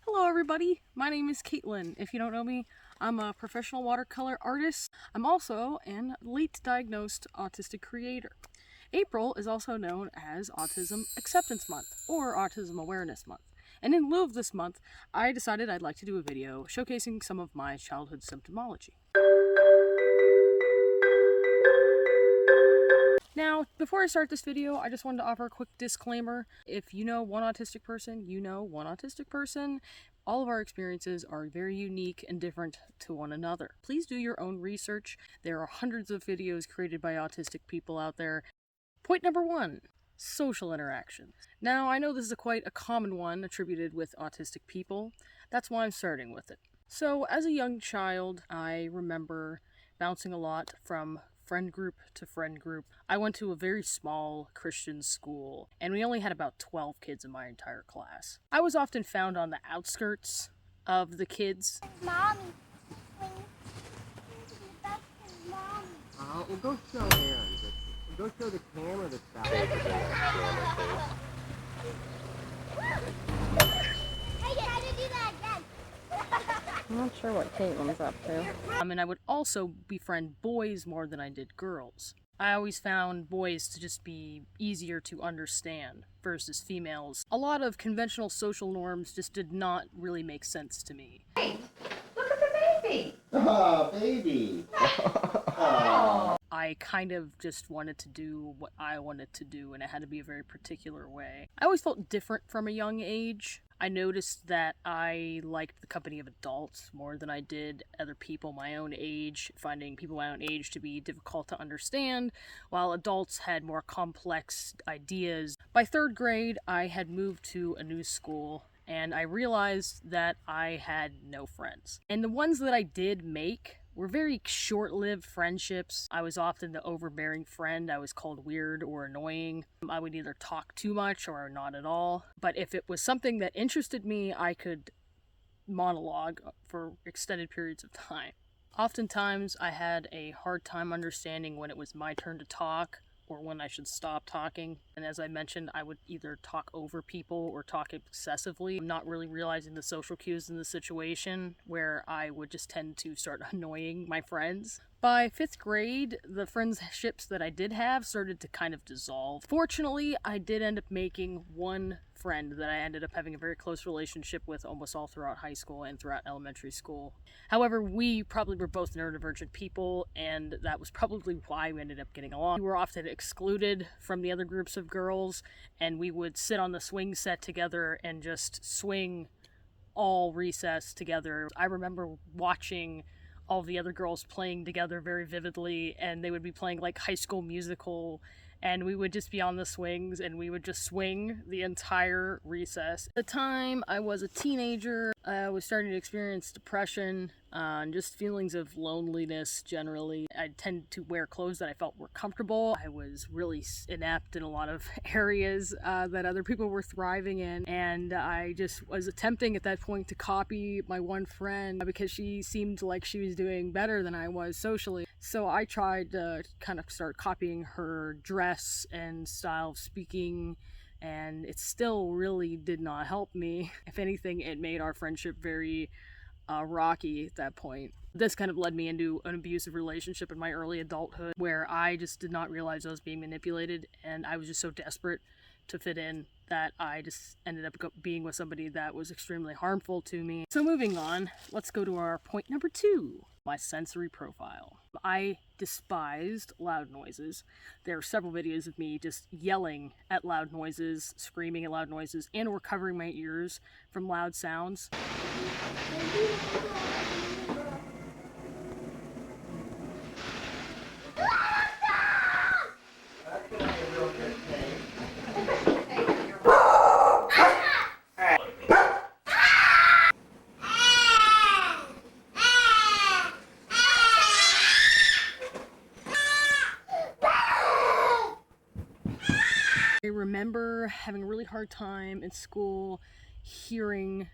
Hello everybody, my name is Caitlin. If you don't know me, I'm a professional watercolor artist. I'm also an late diagnosed autistic creator. April is also known as Autism Acceptance Month or Autism Awareness Month. And in lieu of this month, I decided I'd like to do a video showcasing some of my childhood symptomology. Now, before I start this video, I just wanted to offer a quick disclaimer. If you know one autistic person, you know one autistic person. All of our experiences are very unique and different to one another. Please do your own research. There are hundreds of videos created by autistic people out there. Point number 1, social interaction. Now, I know this is quite a common one attributed with autistic people. That's why I'm starting with it. So, as a young child, I remember bouncing a lot from friend group to friend group. I went to a very small Christian school, and we only had about 12 kids in my entire class. I was often found on the outskirts of the kids. Mommy. We'll go show hands. We'll go show the camera the stuff. Hey, try to do that again. I'm not sure what Caitlin's up to. And I would also befriend boys more than I did girls. I always found boys to just be easier to understand versus females. A lot of conventional social norms just did not really make sense to me. Hey, look at the baby! Oh, baby! Oh. I kind of just wanted to do what I wanted to do, and it had to be a very particular way. I always felt different from a young age. I noticed that I liked the company of adults more than I did other people my own age, finding people my own age to be difficult to understand, while adults had more complex ideas. By 3rd grade, I had moved to a new school, and I realized that I had no friends. And the ones that I did make were very short-lived friendships. I was often the overbearing friend. I was called weird or annoying. I would either talk too much or not at all. But if it was something that interested me, I could monologue for extended periods of time. Oftentimes, I had a hard time understanding when it was my turn to talk or when I should stop talking. And as I mentioned, I would either talk over people or talk excessively, not really realizing the social cues in the situation, where I would just tend to start annoying my friends. By 5th grade, the friendships that I did have started to kind of dissolve. Fortunately, I did end up making one friend that I ended up having a very close relationship with almost all throughout high school and throughout elementary school. However, we probably were both neurodivergent people, and that was probably why we ended up getting along. We were often excluded from the other groups of girls, and we would sit on the swing set together and just swing all recess together. I remember watching all the other girls playing together very vividly, and they would be playing like High School Musical, and we would just be on the swings and we would just swing the entire recess. At the time I was a teenager, I was starting to experience depression and just feelings of loneliness generally. I tended to wear clothes that I felt were comfortable. I was really inept in a lot of areas that other people were thriving in, and I just was attempting at that point to copy my one friend because she seemed like she was doing better than I was socially. So I tried to kind of start copying her dress and style of speaking, and it still really did not help me. If anything, it made our friendship very rocky at that point. This kind of led me into an abusive relationship in my early adulthood, where I just did not realize I was being manipulated, and I was just so desperate to fit in that I just ended up being with somebody that was extremely harmful to me. So moving on, let's go to our point number 2, my sensory profile. I despised loud noises. There are several videos of me just yelling at loud noises, screaming at loud noises, and or covering my ears from loud sounds. I remember having a really hard time in school hearing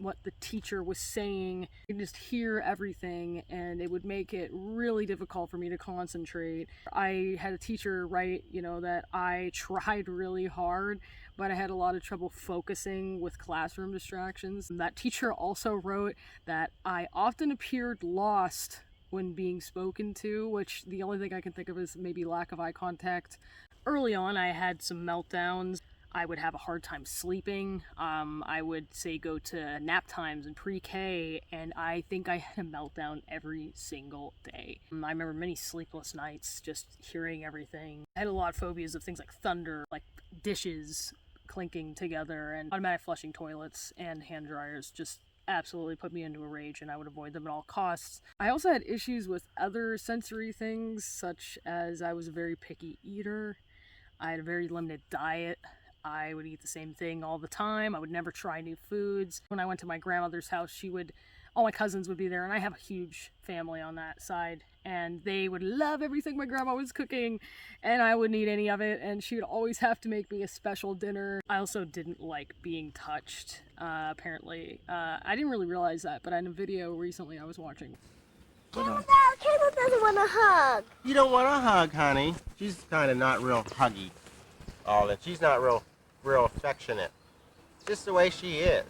what the teacher was saying. I could just hear everything, and it would make it really difficult for me to concentrate. I had a teacher write, that I tried really hard, but I had a lot of trouble focusing with classroom distractions. And that teacher also wrote that I often appeared lost when being spoken to, which the only thing I can think of is maybe lack of eye contact. Early on, I had some meltdowns. I would have a hard time sleeping. I would say go to nap times in pre-K, and I think I had a meltdown every single day. I remember many sleepless nights just hearing everything. I had a lot of phobias of things like thunder, like dishes clinking together, and automatic flushing toilets and hand dryers just absolutely put me into a rage, and I would avoid them at all costs. I also had issues with other sensory things, such as I was a very picky eater. I had a very limited diet. I would eat the same thing all the time. I would never try new foods. When I went to my grandmother's house, all my cousins would be there, and I have a huge family on that side, and they would love everything my grandma was cooking, and I wouldn't eat any of it, and she would always have to make me a special dinner. I also didn't like being touched, apparently. I didn't really realize that, but in a video recently I was watching. Caleb doesn't want a hug. You don't want a hug, honey. She's kind of not real huggy. All that. She's not real affectionate. It's just the way she is.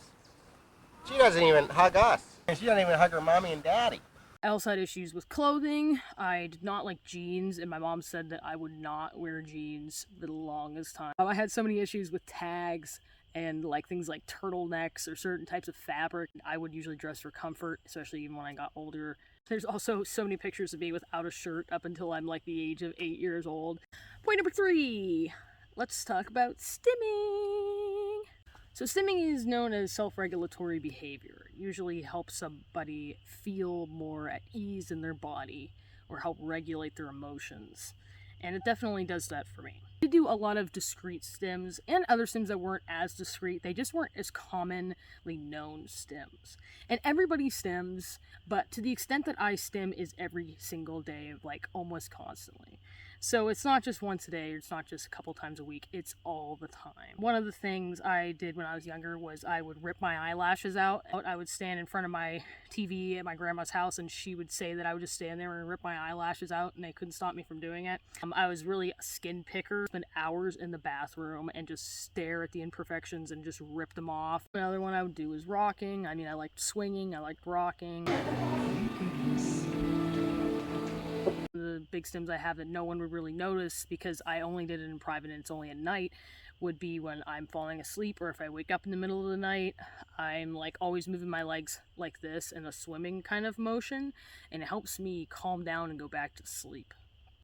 She doesn't even hug us. And she doesn't even hug her mommy and daddy. I also had issues with clothing. I did not like jeans, and my mom said that I would not wear jeans for the longest time. I had so many issues with tags and things like turtlenecks or certain types of fabric. I would usually dress for comfort, especially even when I got older. There's also so many pictures of me without a shirt up until I'm the age of 8 years old. Point number 3. Let's talk about stimming. So stimming is known as self-regulatory behavior. It usually helps somebody feel more at ease in their body or help regulate their emotions. And it definitely does that for me. I do a lot of discrete stims and other stims that weren't as discrete. They just weren't as commonly known stims. And everybody stims, but to the extent that I stim is every single day, almost constantly. So it's not just once a day, it's not just a couple times a week, it's all the time. One of the things I did when I was younger was I would rip my eyelashes out. I would stand in front of my TV at my grandma's house, and she would say that I would just stand there and rip my eyelashes out, and they couldn't stop me from doing it. I was really a skin picker, spend hours in the bathroom and just stare at the imperfections and just rip them off. Another one I would do was rocking. I liked swinging, I liked rocking. The big stims I have that no one would really notice because I only did it in private and it's only at night would be when I'm falling asleep, or if I wake up in the middle of the night. I'm always moving my legs like this in a swimming kind of motion, and it helps me calm down and go back to sleep.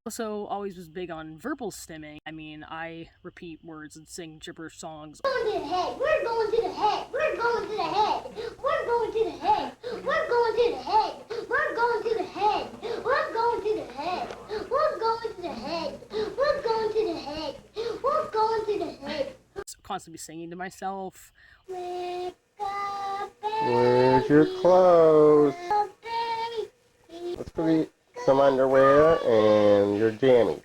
Also, always was big on verbal stimming. I repeat words and sing gibberish songs. We're going to the head. We're going to the head. We're going to the head. We're going to the head. We're going to the head. We're going to the head. We're going to the head. We're going to the head. We're going to the head. We're going to the head. Constantly singing to myself. Wake up, baby. Where's your clothes? Baby. Let's go get some underwear and your jammies.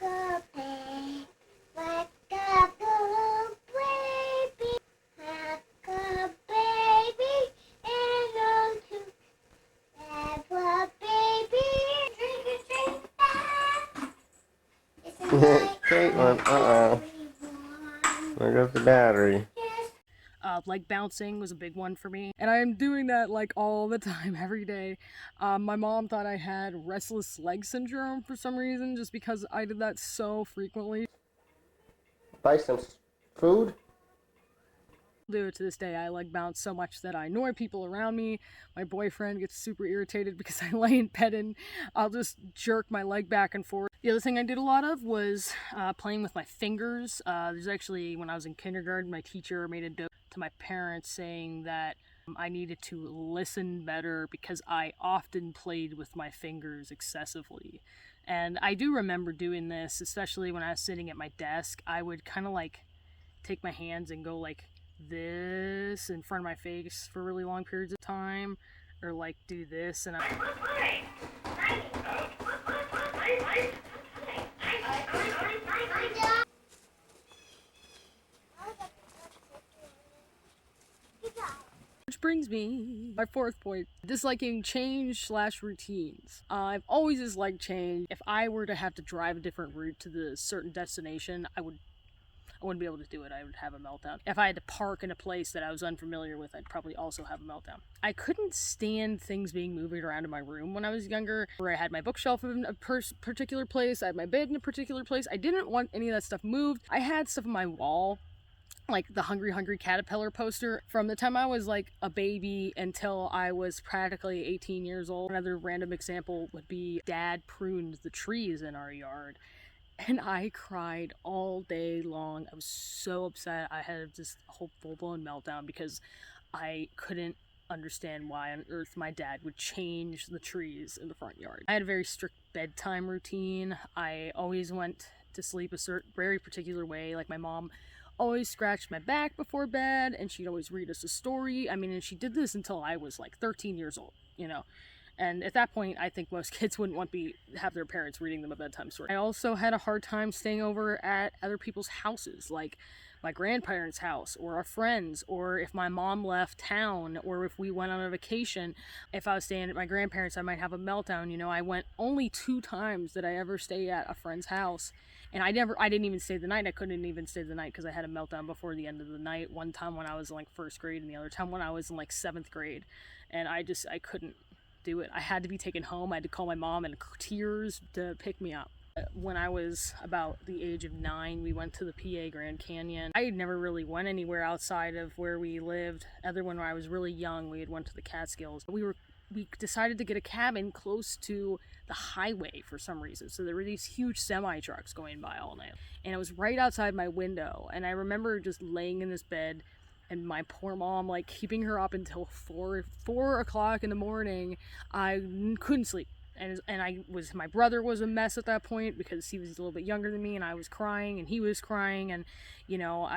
Caitlin, there goes the battery. Bouncing was a big one for me, and I'm doing that all the time, every day. My mom thought I had restless leg syndrome for some reason, just because I did that so frequently. Buy some food. Do it to this day. I bounce so much that I annoy people around me. My boyfriend gets super irritated because I lay in bed and I'll just jerk my leg back and forth. The other thing I did a lot of was playing with my fingers. There's actually, when I was in kindergarten, my teacher made a note to my parents saying that I needed to listen better because I often played with my fingers excessively. And I do remember doing this, especially when I was sitting at my desk. I would kind of take my hands and go this in front of my face for really long periods of time, or do this, and brings me my fourth point, disliking change / routines. I've always disliked change. If I were to have to drive a different route to the certain destination, I wouldn't be able to do it. I would have a meltdown. If I had to park in a place that I was unfamiliar with, I'd probably also have a meltdown. I couldn't stand things being moved around in my room when I was younger, where I had my bookshelf in a particular place, I had my bed in a particular place. I didn't want any of that stuff moved. I had stuff on my wall, like the Hungry Hungry Caterpillar poster from the time I was like a baby until I was practically 18 years old. Another random example would be Dad pruned the trees in our yard. And I cried all day long. I was so upset. I had just a whole full-blown meltdown because I couldn't understand why on earth my dad would change the trees in the front yard. I had a very strict bedtime routine. I always went to sleep a very particular way. Like my mom always scratched my back before bed, and she'd always read us a story. I mean, and she did this until I was like 13 years old, you know. And at that point, I think most kids wouldn't want to have their parents reading them a bedtime story. I also had a hard time staying over at other people's houses, like my grandparents' house or a friend's, or if my mom left town, or if we went on a vacation. If I was staying at my grandparents', I might have a meltdown. You know, I went only 2 times that I ever stay at a friend's house. And I didn't even stay the night. I couldn't even stay the night because I had a meltdown before the end of the night. One time when I was in like 1st grade, and the other time when I was in like 7th grade. And I couldn't do it. I had to be taken home. I had to call my mom in tears to pick me up. When I was about the age of 9, we went to the PA Grand Canyon. I had never really went anywhere outside of where we lived, other when I was really young. We had went to the Catskills. We decided to get a cabin close to the highway for some reason. So there were these huge semi trucks going by all night. And it was right outside my window. And I remember just laying in this bed, and my poor mom, like, keeping her up until 4 o'clock in the morning. I couldn't sleep. And my brother was a mess at that point because he was a little bit younger than me, and I was crying and he was crying, and you know,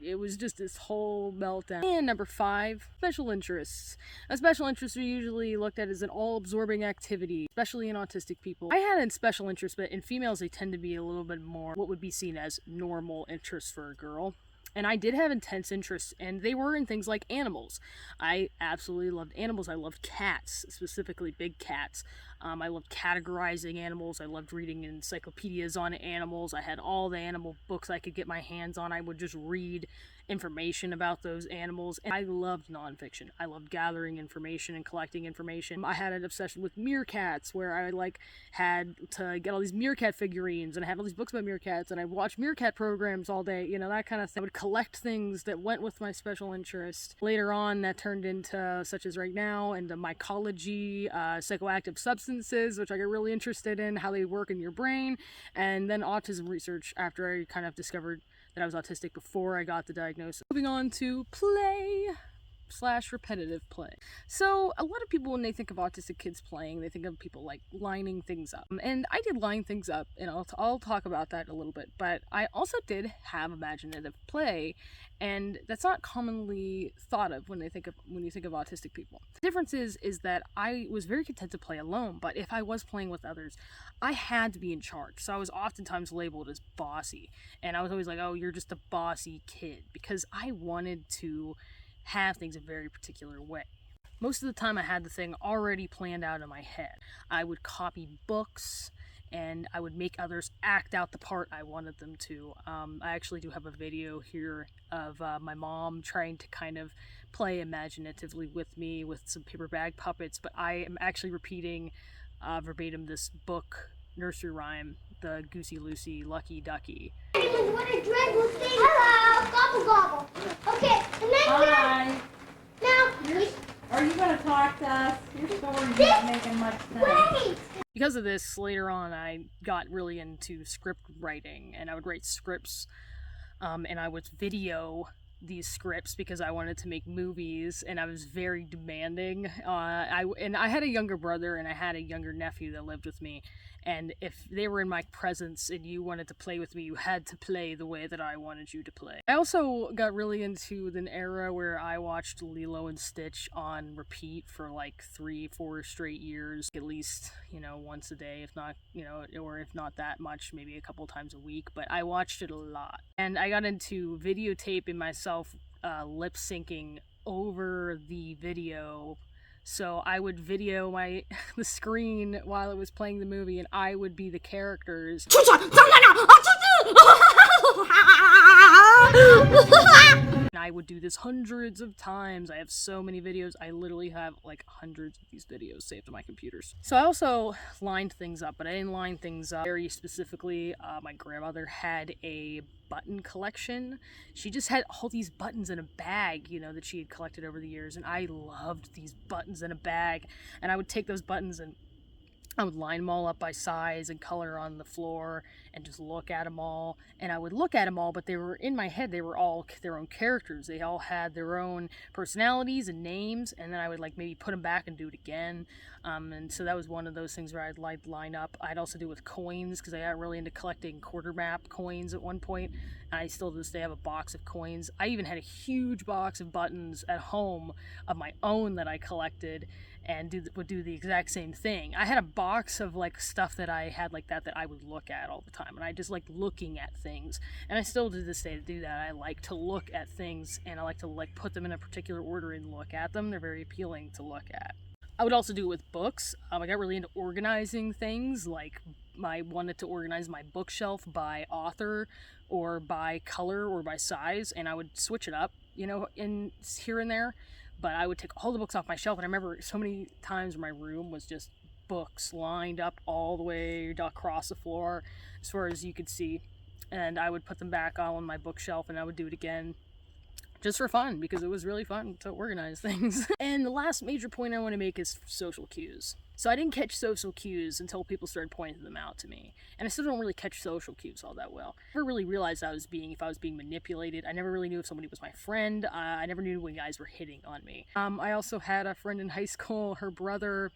it was just this whole meltdown. And number 5, special interests. A special interests are usually looked at as an all-absorbing activity, especially in autistic people. I had a special interest, but in females they tend to be a little bit more what would be seen as normal interests for a girl. And I did have intense interests, and they were in things like animals. I absolutely loved animals. I loved cats, specifically big cats. I loved categorizing animals. I loved reading encyclopedias on animals. I had all the animal books I could get my hands on. I would just read information about those animals. And I loved nonfiction. I loved gathering information and collecting information. I had an obsession with meerkats, where I had to get all these meerkat figurines, and I had all these books about meerkats, and I watched meerkat programs all day, you know, that kind of thing. I would collect things that went with my special interest. Later on, that turned into, such as right now, into mycology, psychoactive substances, which I got really interested in, how they work in your brain, and then autism research after I kind of discovered that I was autistic before I got the diagnosis. Moving on to play / repetitive play. So a lot of people, when they think of autistic kids playing, they think of people like lining things up. And I did line things up, and I'll talk about that a little bit. But I also did have imaginative play, and that's not commonly thought of when you think of autistic people. The difference is that I was very content to play alone, but if I was playing with others, I had to be in charge. So I was oftentimes labeled as bossy, and I was always like, "Oh, you're just a bossy kid," because I wanted to have things a very particular way. Most of the time I had the thing already planned out in my head. I would copy books, and I would make others act out the part I wanted them to. I actually do have a video here of my mom trying to kind of play imaginatively with me with some paper bag puppets, but I am actually repeating verbatim this book nursery rhyme, the Goosey Lucy Lucky Ducky. What a dreadful thing. Hello, gobble gobble. Okay, and then Hi. now. Are you going to talk to us? Your story's not making much sense. Wait. Because of this, later on, I got really into script writing, and I would write scripts, and I would video these scripts because I wanted to make movies, and I was very demanding. I had a younger brother, and I had a younger nephew that lived with me, and if they were in my presence and you wanted to play with me, you had to play the way that I wanted you to play. I also got really into an era where I watched Lilo and Stitch on repeat for like 3-4 straight years, at least, you know, once a day, if not, you know, or if not that much, maybe a couple times a week, but I watched it a lot. And I got into videotaping myself lip syncing over the video. So I would video the screen while it was playing the movie, and I would be the characters. And I would do this hundreds of times. I have so many videos. I literally have like hundreds of these videos saved on my computers. So I also lined things up, but I didn't line things up very specifically. My grandmother had a button collection. She just had all these buttons in a bag, you know, that she had collected over the years, and I loved these buttons in a bag. And I would take those buttons and I would line them all up by size and color on the floor and just look at them all. And I would look at them all, but they were in my head, they were all their own characters. They all had their own personalities and names, and then I would like maybe put them back and do it again. And so that was one of those things where I'd like line up. I'd also do it with coins, because I got really into collecting quarter map coins at one point. I still to this day have a box of coins. I even had a huge box of buttons at home of my own that I collected, and would do the exact same thing. I had a box of like stuff that I had like that I would look at all the time, and I just like looking at things, and I still to this day do that. I like to look at things, and I like to like put them in a particular order and look at them. They're very appealing to look at. I would also do it with books. I got really into organizing things. Like I wanted to organize my bookshelf by author or by color or by size, and I would switch it up, you know, in here and there. But I would take all the books off my shelf, and I remember so many times my room was just books lined up all the way across the floor as far as you could see, and I would put them back on my bookshelf, and I would do it again just for fun, because it was really fun to organize things. And the last major point I want to make is social cues. So I didn't catch social cues until people started pointing them out to me. And I still don't really catch social cues all that well. I never really realized if I was being manipulated. I never really knew if somebody was my friend. I never knew when guys were hitting on me. I also had a friend in high school. Her brother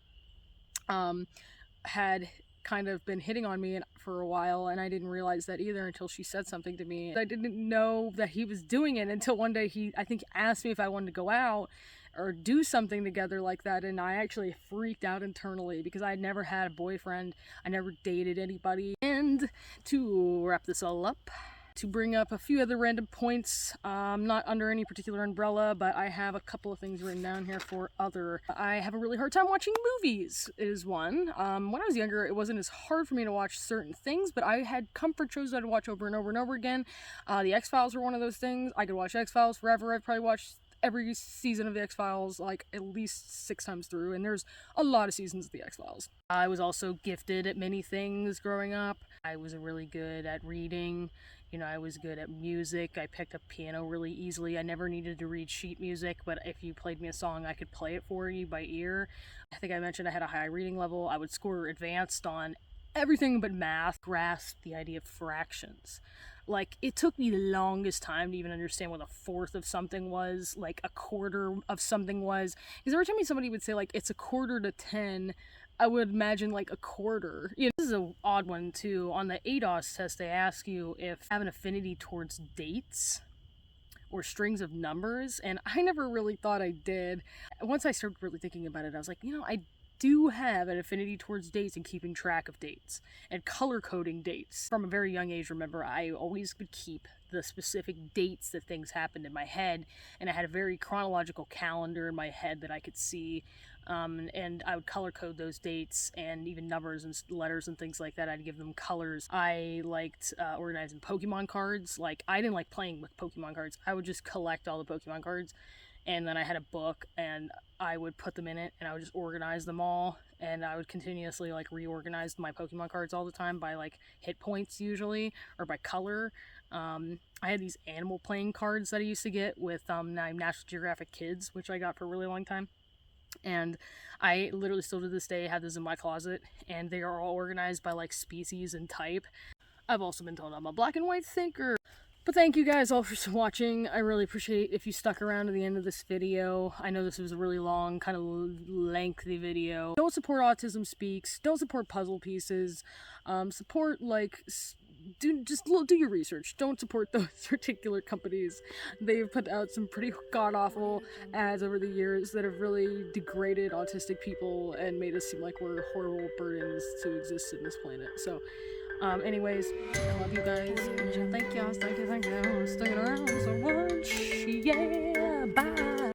had kind of been hitting on me for a while, and I didn't realize that either until she said something to me. I didn't know that he was doing it until one day he, I think, asked me if I wanted to go out or do something together like that, and I actually freaked out internally because I had never had a boyfriend. I never dated anybody. And to wrap this all up, to bring up a few other random points, not under any particular umbrella, but I have a couple of things written down here for other. I have a really hard time watching movies, is one. When I was younger, it wasn't as hard for me to watch certain things, but I had comfort shows that I'd watch over and over and over again. The X-Files were one of those things. I could watch X-Files forever. I've probably watched every season of the X-Files like at least 6 times through, and there's a lot of seasons of the X-Files. I was also gifted at many things growing up. I was really good at reading. You know, I was good at music. I picked up piano really easily. I never needed to read sheet music, but if you played me a song, I could play it for you by ear. I think I mentioned I had a high reading level. I would score advanced on everything but math. Grasped the idea of fractions. Like, it took me the longest time to even understand what a fourth of something was, like a quarter of something was. Because every time somebody would say, like, it's a quarter to 10, I would imagine, like, a quarter. You know, this is an odd one, too. On the ADOS test, they ask you if you have an affinity towards dates or strings of numbers, and I never really thought I did. Once I started really thinking about it, I was like, you know, I do have an affinity towards dates and keeping track of dates and color coding dates. From a very young age, remember, I always would keep the specific dates that things happened in my head, and I had a very chronological calendar in my head that I could see, and I would color code those dates, and even numbers and letters and things like that. I'd give them colors. I liked organizing Pokemon cards. Like, I didn't like playing with Pokemon cards. I would just collect all the Pokemon cards, and then I had a book, and I would put them in it, and I would just organize them all, and I would continuously like reorganize my Pokemon cards all the time by like hit points usually, or by color. I had these animal playing cards that I used to get with National Geographic Kids, which I got for a really long time. And I literally still to this day have those in my closet, and they are all organized by like species and type. I've also been told I'm a black and white thinker. But thank you guys all for watching. I really appreciate if you stuck around to the end of this video. I know this was a really long, kind of lengthy video. Don't support Autism Speaks. Don't support puzzle pieces. Support, like, do your research. Don't support those particular companies. They've put out some pretty god-awful ads over the years that have really degraded autistic people and made us seem like we're horrible burdens to exist in this planet. So, anyways, I love you guys. Thank you for sticking around so much. Yeah, bye.